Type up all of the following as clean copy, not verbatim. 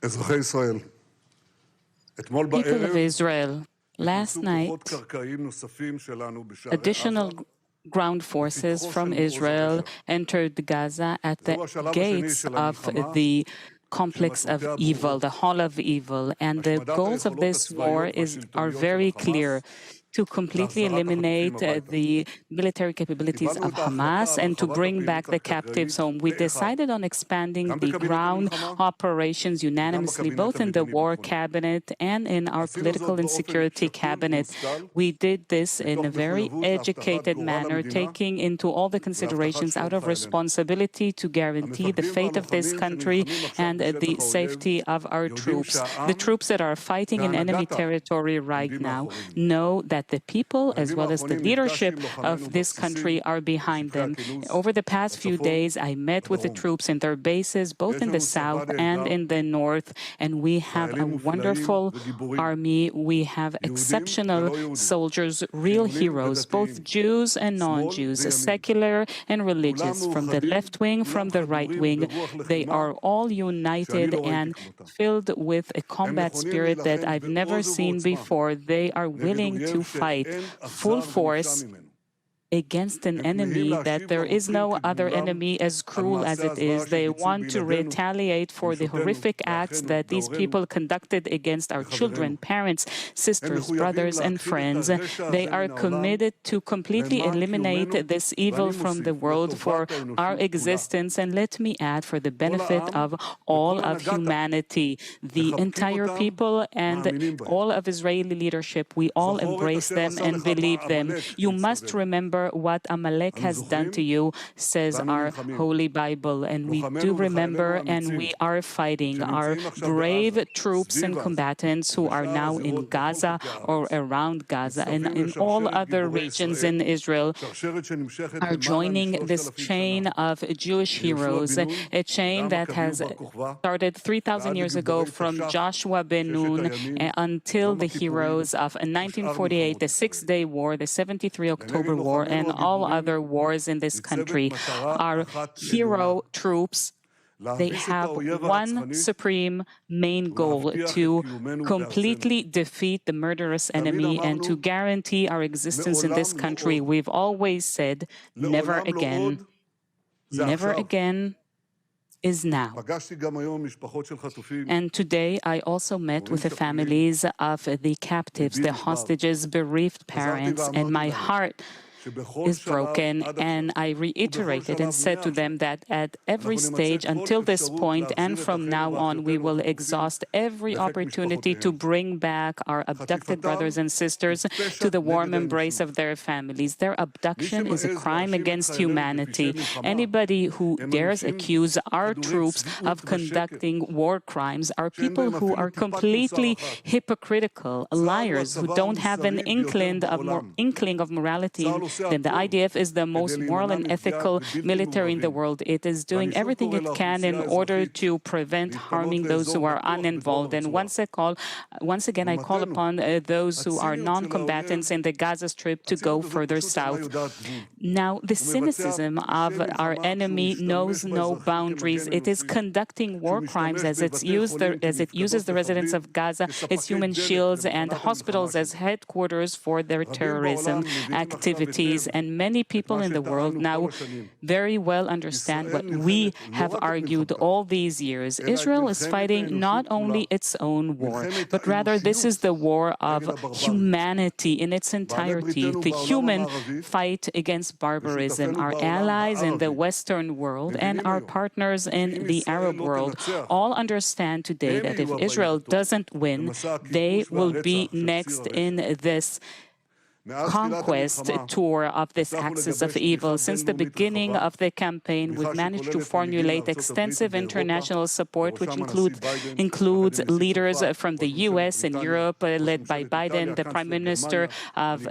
אזרחי ישראל, אתמול People of בערב Israel, last נכנסו night, כוחות קרקעיים נוספים שלנו בשערי עזה. additional ground forces from Israel entered Gaza at the gates of the complex of evil, the hall of evil. And the goals of this war are very clear: to completely eliminate the military capabilities of Hamas and to bring back the captives home. We decided on expanding the ground operations unanimously, both in the War Cabinet and in our Political and Security Cabinet. We did this in a very educated manner, taking into all the considerations out of responsibility to guarantee the fate of this country and the safety of our troops. The troops that are fighting in enemy territory right now know that the people, as well as the leadership of this country, are behind them. Over the past few days, I met with the troops in their bases, both in the south and in the north, and we have a wonderful army. We have exceptional soldiers, real heroes, both Jews and non-Jews, secular and religious, from the left wing, from the right wing. They are all united and filled with a combat spirit that I've never seen before. They are willing to fight full force against an enemy that there is no other enemy as cruel as it is. They want to retaliate for the horrific acts that these people conducted against our children, parents, sisters, brothers, and friends. They are committed to completely eliminate this evil from the world for our existence, and let me add, for the benefit of all of humanity. The entire people and all of Israeli leadership, we all embrace them and believe them. You must remember what Amalek has done to you, says our Holy Bible, and we do remember, and we are fighting. Our brave troops and combatants who are now in Gaza or around Gaza and in all other regions in Israel are joining this chain of Jewish heroes, a chain that has started 3,000 years ago from Joshua ben Nun until the heroes of 1948, the Six-Day War, the 73 October War, and all other wars in this country. Our hero troops, they have one supreme main goal: to completely defeat the murderous enemy and to guarantee our existence in this country. We've always said, never again. Never again is now. And today I also met with the families of the captives, the hostages, bereaved parents, and my heart is broken, and I reiterated and said to them that at every stage until this point and from now on, we will exhaust every opportunity to bring back our abducted brothers and sisters to the warm embrace of their families. Their abduction is a crime against humanity. Anybody who dares accuse our troops of conducting war crimes are people who are completely hypocritical, liars, who don't have an inkling of morality. Then the IDF is the most moral and ethical military in the world. It is doing everything it can in order to prevent harming those who are uninvolved. And once again, I call upon those who are non-combatants in the Gaza Strip to go further south. Now, the cynicism of our enemy knows no boundaries. It is conducting war crimes as it uses the residents of Gaza as human shields and hospitals as headquarters for their terrorism activities. And many people in the world now very well understand what we have argued all these years. Israel is fighting not only its own war, but rather this is the war of humanity in its entirety, the human fight against barbarism. Our allies in the Western world and our partners in the Arab world all understand today that if Israel doesn't win, they will be next in this conquest tour of this axis of evil. Since the beginning of the campaign, we've managed to formulate extensive international support, which includes leaders from the US and Europe, led by Biden, the Prime Minister of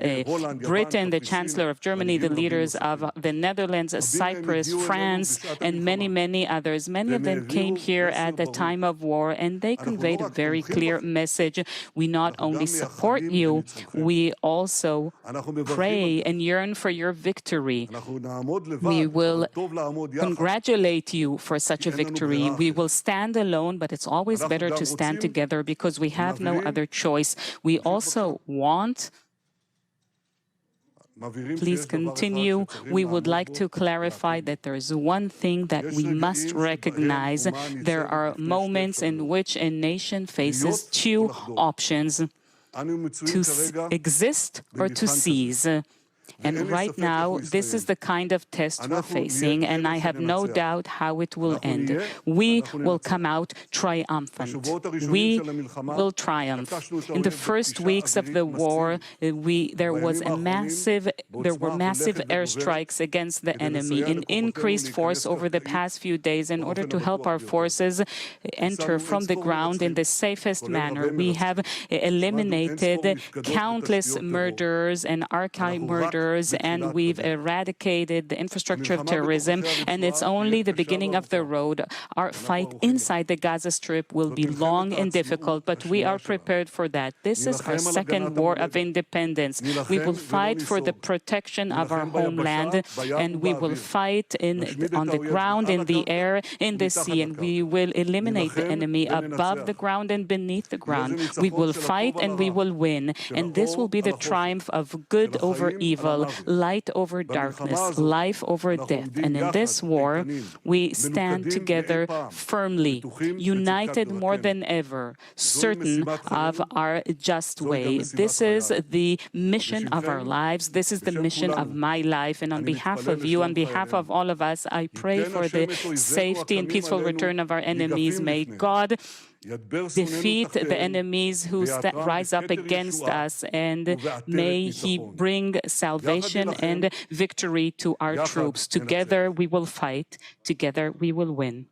Britain, the Chancellor of Germany, the leaders of the Netherlands, Cyprus, France, and many, many others. Many of them came here at the time of war, and they conveyed a very clear message. We not only support you, we also also pray and yearn for your victory. We will congratulate you for such a victory. We will stand alone, but it's always better to stand together because we have no other choice. We also want, please continue. We would like to clarify that there is one thing that we must recognize. There are moments in which a nation faces two options: to exist or to cease. And right now, this is the kind of test we're facing, and I have no doubt how it will end. We will come out triumphant. We will triumph. In the first weeks of the war, there were massive airstrikes against the enemy in increased force over the past few days in order to help our forces enter from the ground in the safest manner. We have eliminated countless murders and archive murders, and we've eradicated the infrastructure of terrorism, and it's only the beginning of the road. Our fight inside the Gaza Strip will be long and difficult, but we are prepared for that. This is our second war of independence. We will fight for the protection of our homeland, and we will fight on the ground, in the air, in the sea, and we will eliminate the enemy above the ground and beneath the ground. We will fight and we will win, and this will be the triumph of good over evil, light over darkness, life over death. And in this war, we stand together firmly, united more than ever, certain of our just way. This is the mission of our lives. This is the mission of my life. And on behalf of you, on behalf of all of us, I pray for the safety and peaceful return of our enemies. May God defeat the enemies who rise up against us, and may He bring salvation and victory to our troops. Together we will fight, together we will win.